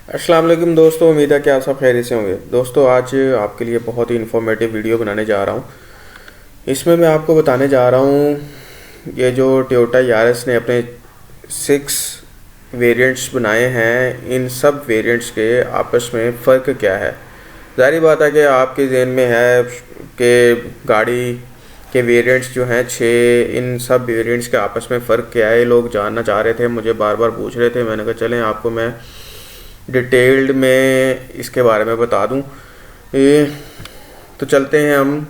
अस्सलाम वालेकुम दोस्तों, उम्मीद है कि आप सब खैरियत से होंगे। दोस्तों, आज आपके लिए बहुत ही इन्फॉर्मेटिव वीडियो बनाने जा रहा हूँ। इसमें मैं आपको बताने जा रहा हूँ ये जो टोयोटा यारिस ने अपने 6 वेरिएंट्स बनाए हैं, इन सब वेरिएंट्स के आपस में फ़र्क क्या है। ज़ाहिर बात है कि आपके ज़हन में है कि गाड़ी के वेरिएंट्स जो हैं 6, इन सब वेरिएंट्स के आपस में फ़र्क क्या है। लोग जानना चाह रहे थे, मुझे बार बार पूछ रहे थे। मैंने कहा चलें आपको मैं डिटेल्ड में इसके बारे में बता दूं। तो चलते हैं हम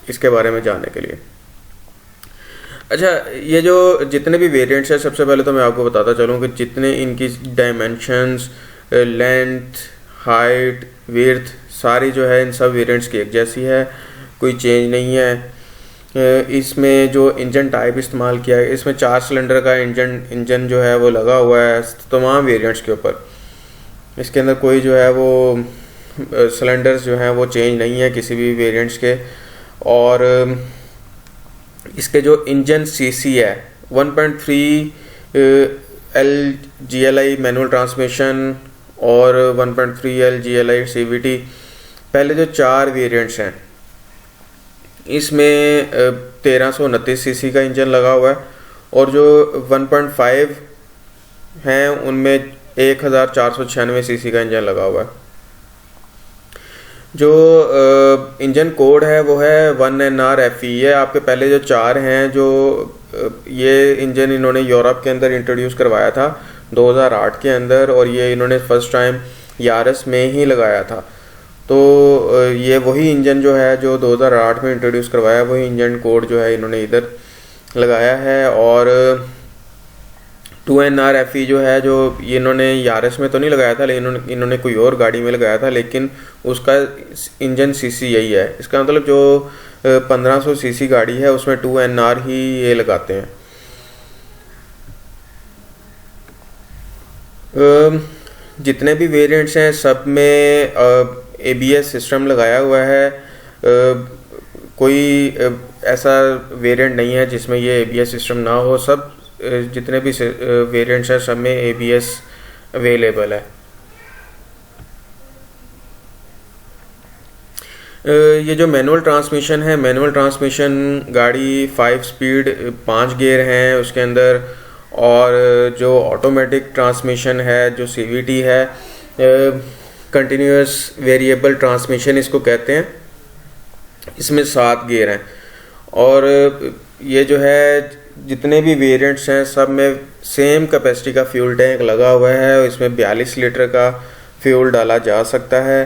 इसके बारे में जानने के लिए। अच्छा, ये जो जितने भी वेरिएंट्स हैं, सबसे पहले तो मैं आपको बताता चलूँ कि जितने इनकी डायमेंशंस, लेंथ, हाइट, विड्थ सारी जो है इन सब वेरिएंट्स की एक जैसी है, कोई चेंज नहीं है। इसमें जो इंजन टाइप इस्तेमाल किया है, इसमें 4 सिलेंडर का इंजन जो है वो लगा हुआ है तमाम वेरिएंट्स के ऊपर। इसके अंदर कोई जो है वो सिलेंडर्स जो हैं वो चेंज नहीं है किसी भी वेरिएंट्स के। और इसके जो इंजन सीसी है 1.3 LGLI मैनुअल ट्रांसमिशन और 1.3 LGLI CVT। पहले जो 4 वेरिएंट्स हैं इसमें 1329 सीसी का इंजन लगा हुआ है, और जो 1.5 हैं उनमें 1496 सीसी का इंजन लगा हुआ है। जो इंजन कोड है वो है 1NRFE। ये आपके पहले जो 4 हैं, जो ये इंजन इन्होंने यूरोप के अंदर इंट्रोड्यूस करवाया था 2008 के अंदर, और ये इन्होंने फर्स्ट टाइम यारिस में ही लगाया था। तो ये वही इंजन जो है जो 2008 में इंट्रोड्यूस करवाया, वही इंजन कोड जो है इन्होंने इधर लगाया है। और 2NRFE जो है, जो इन्होंने यारिस में तो नहीं लगाया था, लेकिन इन्होंने कोई और गाड़ी में लगाया था, लेकिन उसका इंजन सीसी यही है। इसका मतलब जो 1500 सीसी गाड़ी है उसमें 2NR ही ये लगाते हैं। जितने भी वेरिएंट्स हैं सब में ABS सिस्टम लगाया हुआ है। कोई ऐसा वेरिएंट नहीं है जिसमें ये ABS सिस्टम ना हो। सब जितने भी वेरिएंट्स हैं सब में ABS अवेलेबल है। ये जो मैनुअल ट्रांसमिशन है, मैनुअल ट्रांसमिशन गाड़ी 5 स्पीड 5 गियर हैं उसके अंदर। और जो ऑटोमेटिक ट्रांसमिशन है, जो CVT है, कंटिन्यूस वेरिएबल ट्रांसमिशन इसको कहते हैं, इसमें 7 गियर हैं। और ये जो है जितने भी वेरिएंट्स हैं सब में सेम कैपेसिटी का फ्यूल टैंक लगा हुआ है, और इसमें 42 लीटर का फ्यूल डाला जा सकता है।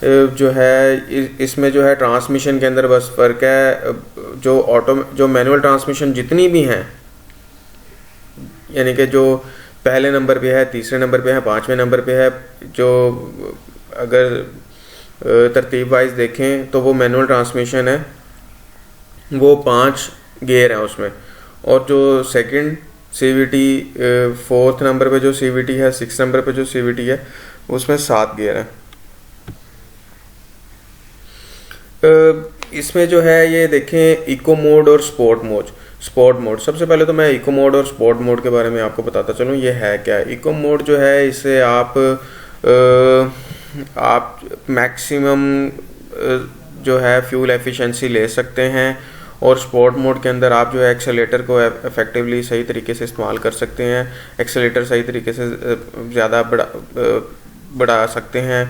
जो है इसमें जो है ट्रांसमिशन के अंदर बस फ़र्क है। जो मैनुअल ट्रांसमिशन जितनी भी हैं, यानी कि जो पहले नंबर पे है, तीसरे नंबर पे है, 5वें नंबर पे है, जो अगर तरतीब वाइज देखें तो वो मैनुअल ट्रांसमिशन है, वो 5 गियर हैं उसमें। और जो सेकंड CVT, 4th नंबर पे जो CVT है, 6th नंबर पे जो CVT है, उसमें 7 गियर हैं। इसमें जो है ये देखें इको मोड और स्पोर्ट मोड। सबसे पहले तो मैं इको मोड और स्पोर्ट मोड के बारे में आपको बताता चलूँ ये है क्या। इको मोड जो है, इससे आप मैक्सिमम जो है फ्यूल एफिशिएंसी ले सकते हैं। और स्पोर्ट मोड के अंदर आप जो है एक्सेलेटर को इफेक्टिवली सही तरीके से इस्तेमाल कर सकते हैं, एक्सेलेटर सही तरीके से ज़्यादा बढ़ा सकते हैं।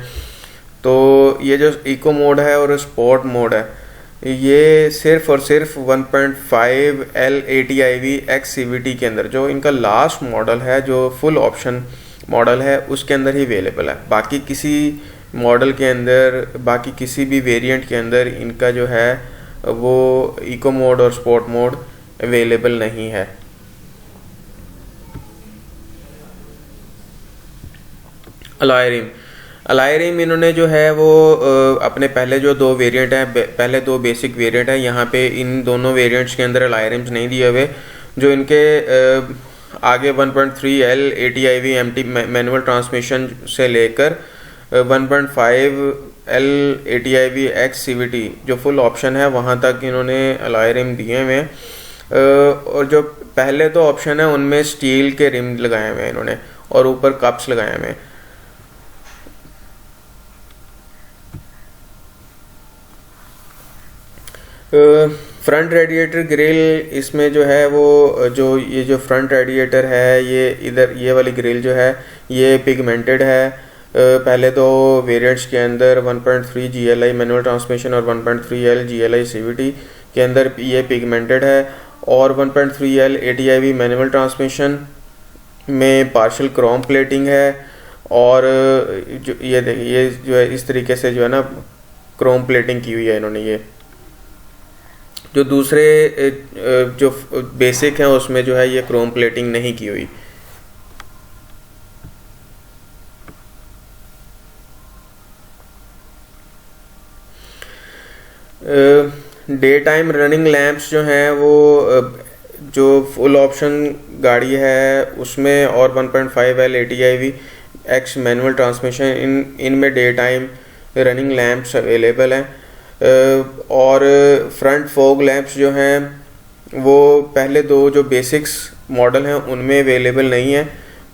तो ये जो इको मोड है और स्पोर्ट मोड है, ये सिर्फ और सिर्फ 1.5 LATIV X CVT के अंदर, जो इनका लास्ट मॉडल है, जो फुल ऑप्शन मॉडल है, उसके अंदर ही अवेलेबल है। बाकी किसी मॉडल के अंदर, बाकी किसी भी वेरिएंट के अंदर इनका जो है वो इको मोड और स्पोर्ट मोड अवेलेबल नहीं है। अलॉय रिम इन्होंने जो है वो अपने पहले जो 2 वेरिएंट हैं, पहले 2 बेसिक वेरिएंट हैं, यहाँ पे इन दोनों वेरिएंट्स के अंदर अलॉय रिम्स नहीं दिए हुए। जो इनके आगे 1.3 LATIV MT मैनुअल ट्रांसमिशन से लेकर 1.5 LATIV X CVT जो फुल ऑप्शन है, वहाँ तक इन्होंने अलॉय रिम दिए हुए हैं। और जो पहले तो ऑप्शन है उनमें स्टील के रिम लगाए हुए हैं इन्होंने और ऊपर कप्स लगाए हुए हैं। फ्रंट रेडिएटर ग्रिल, इसमें जो है वो जो ये जो फ्रंट रेडिएटर है ये इधर ये वाली ग्रिल जो है ये पिगमेंटेड है। पहले तो वेरिएंट्स के अंदर 1.3 GLI मैनुअल ट्रांसमिशन और 1.3L GLI CVT के अंदर ये पिगमेंटेड है, और 1.3L ATIV मैनुअल ट्रांसमिशन में पार्शियल क्रोम प्लेटिंग है। और जो ये देखिए ये जो है इस तरीके से जो है ना क्रोम प्लेटिंग की हुई है इन्होंने। ये जो दूसरे जो बेसिक हैं उसमें जो है ये क्रोम प्लेटिंग नहीं की हुई। डे टाइम रनिंग लैंप्स जो हैं वो जो फुल ऑप्शन गाड़ी है उसमें और 1.5L ATIV X manual transmission इनमें day time running lamps available हैं। और फ्रंट फॉग लैंप्स जो हैं वो पहले दो जो बेसिक्स मॉडल हैं उनमें अवेलेबल नहीं है।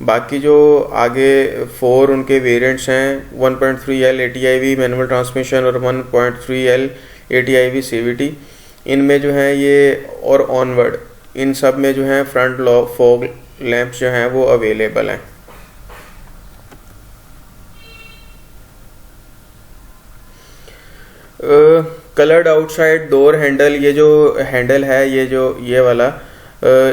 बाकी जो आगे 4 उनके वेरिएंट्स हैं 1.3L ATIV मैनुअल ट्रांसमिशन और 1.3L ATIV CVT, इनमें जो है ये और ऑनवर्ड इन सब में जो है फ्रंट फॉग लैंप्स जो हैं वो अवेलेबल हैं। कलर्ड आउटसाइड डोर हैंडल, ये जो हैंडल है ये वाला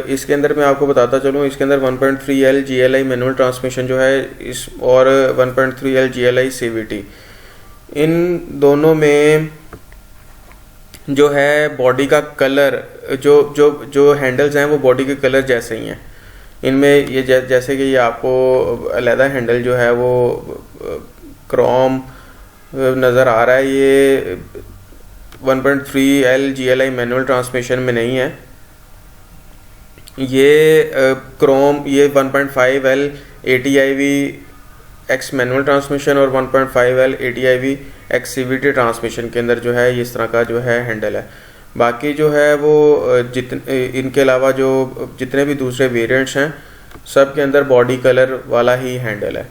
इसके अंदर मैं आपको बताता चलूँ, इसके अंदर 1.3L GLI मैनुअल ट्रांसमिशन जो है इस और 1.3L GLI CVT, इन दोनों में जो है बॉडी का कलर जो हैंडल्स हैं वो बॉडी के कलर जैसे ही हैं। इनमें ये जैसे कि ये आपको अलहदा हैंडल जो है वो क्रोम नज़र आ रहा है, ये 1.3L GLI मैनुअल ट्रांसमिशन में नहीं है। ये क्रोम ये 1.5L ATIV X manual transmission और 1.5L ATIV X CVT transmission के अंदर जो है इस तरह का जो है हैंडल है। बाकी जो है वो इनके अलावा जो जितने भी दूसरे वेरिएंट्स हैं सब के अंदर बॉडी कलर वाला ही हैंडल है।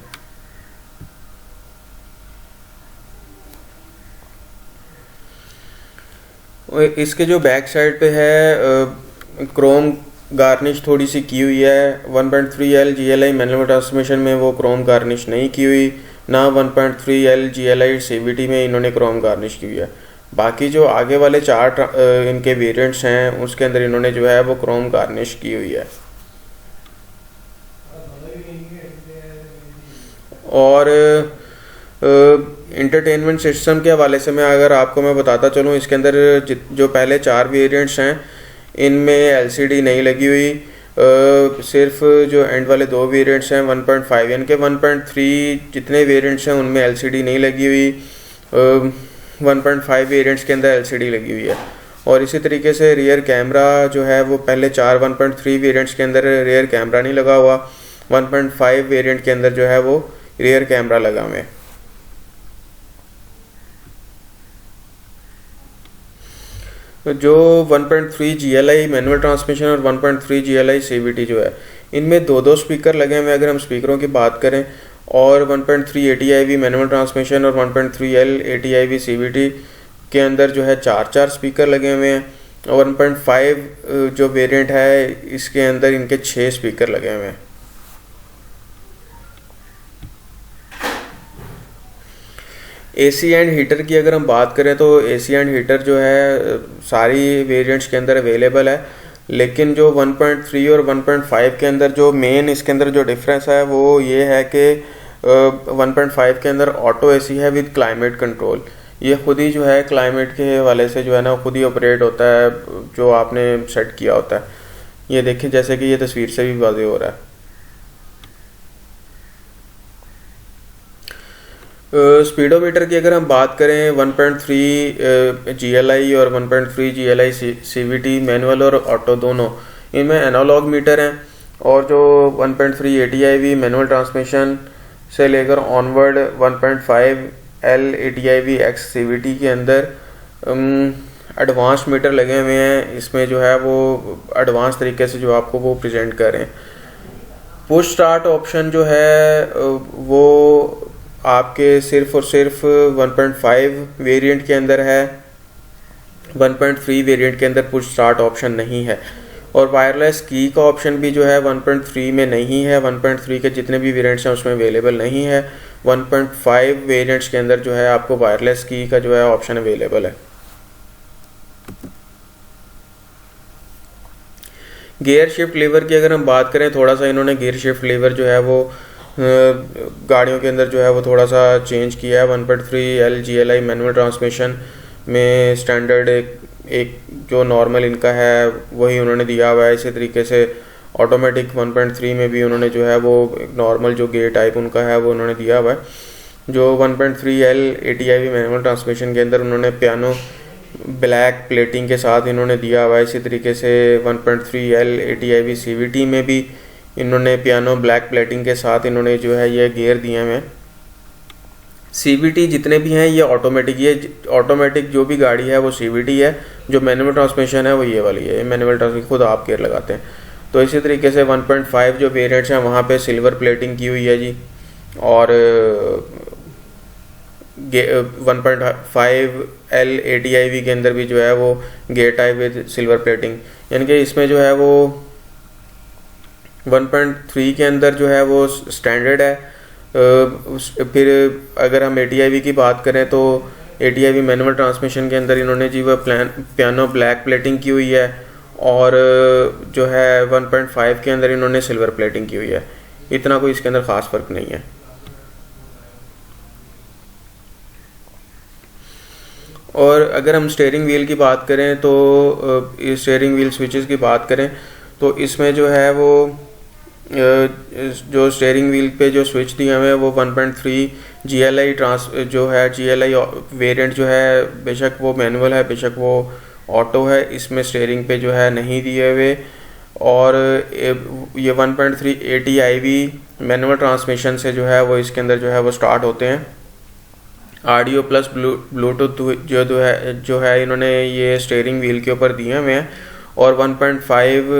इसके जो बैक साइड पे है क्रोम गार्निश थोड़ी सी की हुई है। 1.3L GLI मैनुअल ट्रांसमिशन में वो क्रोम गार्निश नहीं की हुई, ना 1.3L GLI CVT में इन्होंने क्रोम गार्निश की हुई है। बाकी जो आगे वाले 4 इनके वेरिएंट्स हैं उसके अंदर इन्होंने जो है वो क्रोम गार्निश की हुई है। और इंटरटेनमेंट सिस्टम के हवाले से अगर आपको मैं बताता चलूँ, इसके अंदर जो पहले 4 वेरिएंट्स हैं इनमें LCD नहीं लगी हुई। सिर्फ जो एंड वाले 2 वेरिएंट्स हैं 1.5 के 1.3 जितने वेरिएंट्स हैं उनमें LCD नहीं लगी हुई। 1.5 वेरिएंट्स के अंदर LCD लगी हुई है। और इसी तरीके से रियर कैमरा जो है वो पहले 1.3 वेरिएंट्स के अंदर रियर कैमरा नहीं लगा हुआ, 1.5 वेरिएंट के अंदर जो है वो रियर कैमरा लगा हुआ है। जो 1.3 GLI मैनुअल ट्रांसमिशन और 1.3 GLI CVT जो है इनमें 2 स्पीकर लगे हुए हैं अगर हम स्पीकरों की बात करें। और 1.3 ATIV मैनुअल ट्रांसमिशन और 1.3L ATIV CVT के अंदर जो है 4 स्पीकर लगे हुए हैं। और 1.5 जो वेरिएंट है इसके अंदर इनके 6 स्पीकर लगे हुए हैं। AC एंड हीटर की अगर हम बात करें तो AC एंड हीटर जो है सारी वेरिएंट्स के अंदर अवेलेबल है, लेकिन जो 1.3 और 1.5 के अंदर जो मेन इसके अंदर जो डिफरेंस है वो ये है कि 1.5 के अंदर ऑटो AC है विद क्लाइमेट कंट्रोल। ये खुद ही जो है क्लाइमेट के हवाले से जो है ना खुद ही ऑपरेट होता है जो आपने सेट किया होता है। ये देखिए जैसे कि ये तस्वीर से भी वाज़ेह हो रहा है। स्पीडोमीटर की अगर हम बात करें 1.3 GLI और 1.3 GLI CVT मैनुअल और ऑटो दोनों इनमें एनालॉग मीटर हैं। और जो 1.3 ATIV मैनुअल ट्रांसमिशन से लेकर onward 1.5L ATIV X CVT के अंदर एडवांस मीटर लगे हुए हैं, इसमें जो है वो एडवांस तरीके से जो आपको वो प्रेजेंट कर रहे हैं। पुश स्टार्ट ऑप्शन जो है वो आपके सिर्फ और सिर्फ 1.5 वेरिएंट के अंदर है, 1.3 वेरिएंट के अंदर पुश स्टार्ट ऑप्शन नहीं है। और वायरलेस की का ऑप्शन भी जो है 1.3 में नहीं है, 1.3 के जितने भी वेरिएंट्स हैं उसमें अवेलेबल नहीं है। 1.5 वेरिएंट्स के अंदर जो है आपको वायरलेस की का जो है ऑप्शन अवेलेबल है। गियर शिफ्ट लीवर की अगर हम बात करें, थोड़ा सा इन्होंने गियर शिफ्ट लीवर जो है वो गाड़ियों के अंदर जो है वो थोड़ा सा चेंज किया है। 1.3L GLI मैनुअल ट्रांसमिशन में स्टैंडर्ड एक जो नॉर्मल इनका है वही उन्होंने दिया हुआ है। इसी तरीके से ऑटोमेटिक 1.3 में भी उन्होंने जो है वो नॉर्मल जो गियर टाइप उनका है वो उन्होंने दिया हुआ है। जो 1.3L ATIV मैनुअल ट्रांसमिशन के अंदर उन्होंने पियानो ब्लैक प्लेटिंग के साथ इन्होंने दिया हुआ है। इसी तरीके से 1.3L ATIV CVT में भी इन्होंने पियानो ब्लैक प्लेटिंग के साथ इन्होंने जो है ये गियर दिए हुए हैं। CVT जितने भी हैं ये ऑटोमेटिक, ये ऑटोमेटिक जो भी गाड़ी है वो CVT है, जो मैनुअल ट्रांसमिशन है वो ये वाली है, मैनुअल ट्रांसमिशन खुद आप गियर लगाते हैं। तो इसी तरीके से 1.5 जो वेरिएंट्स हैं वहाँ पे सिल्वर प्लेटिंग की हुई है जी, और 1.5L ATIV के अंदर भी जो है वो gear type with silver plating, यानी कि इसमें जो है वो 1.3 के अंदर जो है वो स्टैंडर्ड है। फिर अगर हम ATIV की बात करें तो ATIV मैनुअल ट्रांसमिशन के अंदर इन्होंने जी वो पियानो ब्लैक प्लेटिंग की हुई है, और जो है 1.5 के अंदर इन्होंने सिल्वर प्लेटिंग की हुई है। इतना कोई इसके अंदर ख़ास फ़र्क नहीं है। और अगर हम स्टीयरिंग व्हील की बात करें तो स्टीयरिंग व्हील स्विचेस की बात करें तो इसमें जो है वो जो स्टीयरिंग व्हील पे जो स्विच दिए हुए हैं वो 1.3 GLI जो है GLI वेरिएंट जो है, बेशक वो मैनुअल है बेशक वो ऑटो है, इसमें स्टीयरिंग पे जो है नहीं दिए हुए। और ये 1.3 ATIV मैनुअल ट्रांसमिशन से जो है वो इसके अंदर जो है वो स्टार्ट होते हैं। ऑडियो प्लस ब्लूटूथ जो है इन्होंने ये स्टीयरिंग व्हील के ऊपर दिए हुए हैं। और 1.5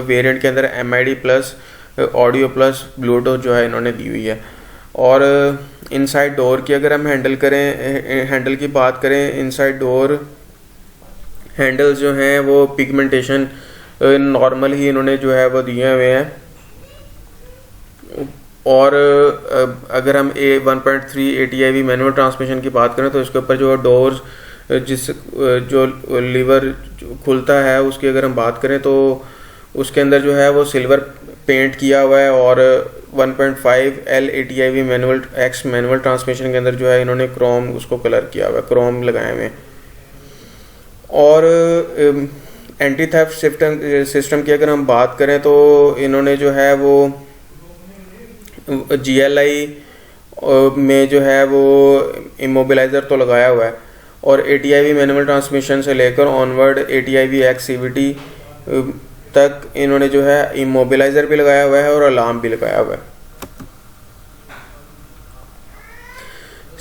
वेरिएंट के अंदर MID plus audio plus Bluetooth जो है इन्होंने दी हुई है। और इनसाइड डोर की अगर हम हैंडल की बात करें, इनसाइड डोर हैंडल्स जो हैं वो पिगमेंटेशन नॉर्मल ही इन्होंने जो है वो दिए हुए हैं। और अगर हम 1.3 ATIV मैनुअल ट्रांसमिशन की बात करें तो इसके ऊपर जो डोर्स जो लीवर खुलता है उसकी अगर हम बात करें तो उसके अंदर जो है वो सिल्वर पेंट किया हुआ है। और 1.5L ATIV मैनुअल ट्रांसमिशन के अंदर जो है इन्होंने क्रोम उसको कलर किया हुआ है, क्रोम लगाए हुए हैं। और एंटी थेफ्ट सिस्टम की अगर हम बात करें तो इन्होंने जो है वो GLI में जो है वो इमोबिलाइज़र तो लगाया हुआ है, और ATIV मैनुअल ट्रांसमिशन से लेकर ऑनवर्ड ATIV X CVT तक इन्होंने जो है इमोबिलाइज़र भी लगाया हुआ है और अलार्म भी लगाया हुआ है।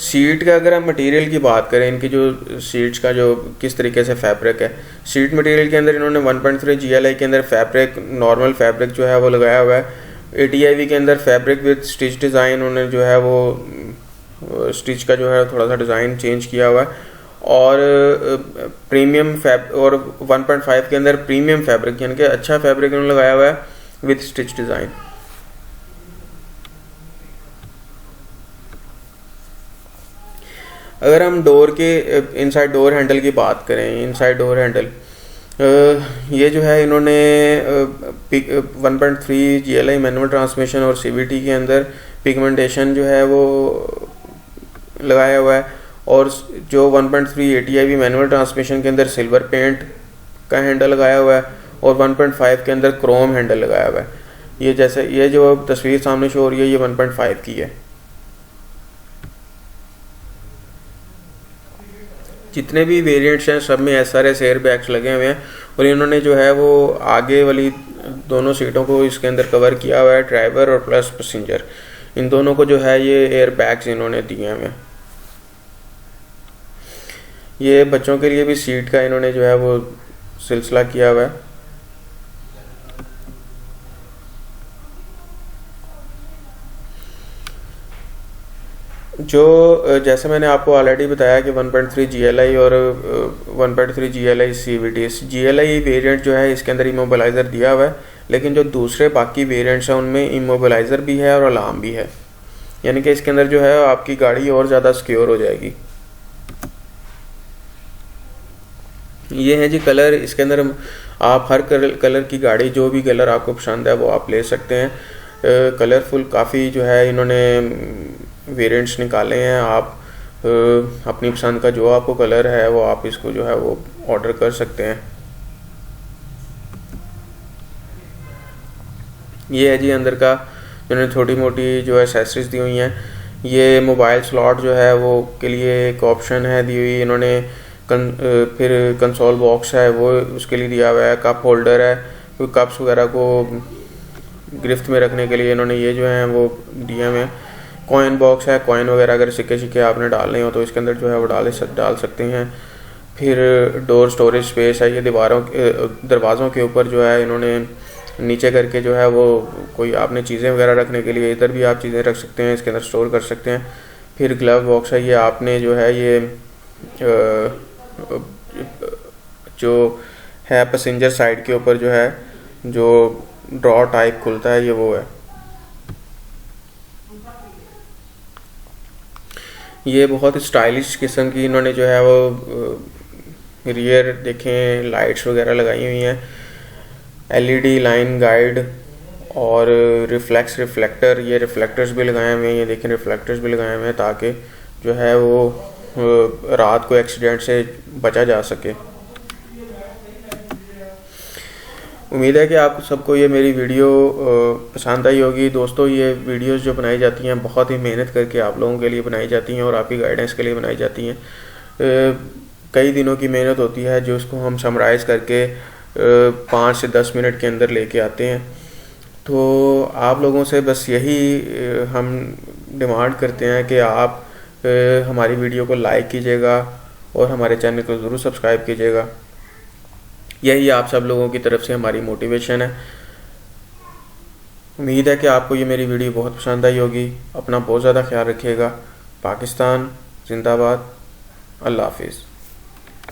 सीट का अगर हम मटेरियल की बात करें, इनकी जो सीट्स का जो किस तरीके से फैब्रिक है, सीट मटेरियल के अंदर इन्होंने 1.3 GLI के अंदर फैब्रिक नॉर्मल फैब्रिक जो है वो लगाया हुआ है। ATIV के अंदर फैब्रिक विद स्टिच डिज़ाइन उन्होंने जो है वो स्टिच का जो है थोड़ा सा डिज़ाइन चेंज किया हुआ है। और प्रीमियम और 1.5 के अंदर प्रीमियम फैब्रिक यानी कि अच्छा फैब्रिक इन्होंने लगाया हुआ है विद स्टिच डिज़ाइन। अगर हम डोर के इनसाइड डोर हैंडल की बात करें, इनसाइड डोर हैंडल ये जो है इन्होंने 1.3 GLI मैनुअल ट्रांसमिशन और CVT के अंदर पिगमेंटेशन जो है वो लगाया हुआ है। और जो 1.3 ATIV मैनुअल ट्रांसमिशन के अंदर सिल्वर पेंट का हैंडल लगाया हुआ है, और 1.5 के अंदर क्रोम हैंडल लगाया हुआ है। ये जैसे ये जो तस्वीर सामने शो हो रही है ये 1.5 की है। जितने भी वेरिएंट्स हैं सब में SRS एयर बैग्स लगे हुए हैं, और इन्होंने जो है वो आगे वाली दोनों सीटों को इसके अंदर कवर किया हुआ है, ड्राइवर और प्लस पैसेंजर, इन दोनों को जो है ये एयर बैग्स इन्होंने दिए हुए हैं। ये बच्चों के लिए भी सीट का इन्होंने जो है वो सिलसिला किया हुआ है। जो जैसे मैंने आपको ऑलरेडी बताया कि 1.3 GLI और 1.3 GLI CVT, GLI वेरिएंट जो है इसके अंदर इमोबिलाइज़र दिया हुआ है, लेकिन जो दूसरे बाकी वेरिएंट्स हैं उनमें इमोबिलाइज़र भी है और अलार्म भी है, यानी कि इसके अंदर जो है आपकी गाड़ी और ज़्यादा सिक्योर हो जाएगी। ये है जी कलर। इसके अंदर आप हर कलर की गाड़ी, जो भी कलर आपको पसंद है वो आप ले सकते हैं। कलरफुल काफ़ी जो है इन्होंने वेरिएंट्स निकाले हैं। आप अपनी पसंद का जो आपको कलर है वो आप इसको जो है वो ऑर्डर कर सकते हैं। ये है जी अंदर का जिन्होंने छोटी मोटी जो एसेसरीज दी हुई हैं। ये मोबाइल स्लॉट जो है वो के लिए एक ऑप्शन है दी हुई इन्होंने। फिर कंसोल बॉक्स है वो उसके लिए दिया हुआ है। कप होल्डर है, कोई कप्स वगैरह को गिरफ्त में रखने के लिए इन्होंने ये जो है वो दिए हुए हैं। कॉइन बॉक्स है, कॉइन वगैरह अगर सिक्के सिक्के आपने डालने हो तो इसके अंदर जो है वो डाल सकते हैं। फिर डोर स्टोरेज स्पेस है। ये दरवाज़ों के ऊपर जो है इन्होंने नीचे करके जो है वो कोई आपने चीज़ें वगैरह रखने के लिए इधर भी आप चीज़ें रख सकते हैं, इसके अंदर स्टोर कर सकते हैं। फिर ग्लव बॉक्स है। ये आपने जो है ये जो है पैसेंजर साइड के ऊपर जो है जो ड्रॉ टाइप खुलता है, ये वो है। ये बहुत स्टाइलिश किस्म की इन्होंने जो है वो रियर देखें लाइट्स वगैरह लगाई हुई हैं। LED लाइन गाइड और रिफ्लेक्टर, ये रिफ्लेक्टर्स भी लगाए हुए हैं। ये देखें रिफ्लेक्टर्स भी लगाए हुए हैं ताकि जो है वो रात को एक्सीडेंट से बचा जा सके। उम्मीद है कि आप सबको ये मेरी वीडियो पसंद आई होगी। दोस्तों, ये वीडियोस जो बनाई जाती हैं बहुत ही मेहनत करके आप लोगों के लिए बनाई जाती हैं और आपकी गाइडेंस के लिए बनाई जाती हैं। कई दिनों की मेहनत होती है जो उसको हम समराइज़ करके 5 से 10 मिनट के अंदर लेके आते हैं। तो आप लोगों से बस यही हम डिमांड करते हैं कि आप हमारी वीडियो को लाइक कीजिएगा और हमारे चैनल को ज़रूर सब्सक्राइब कीजिएगा। यही आप सब लोगों की तरफ से हमारी मोटिवेशन है। उम्मीद है कि आपको ये मेरी वीडियो बहुत पसंद आई होगी। अपना बहुत ज़्यादा ख्याल रखिएगा। पाकिस्तान जिंदाबाद। अल्लाह हाफिज़।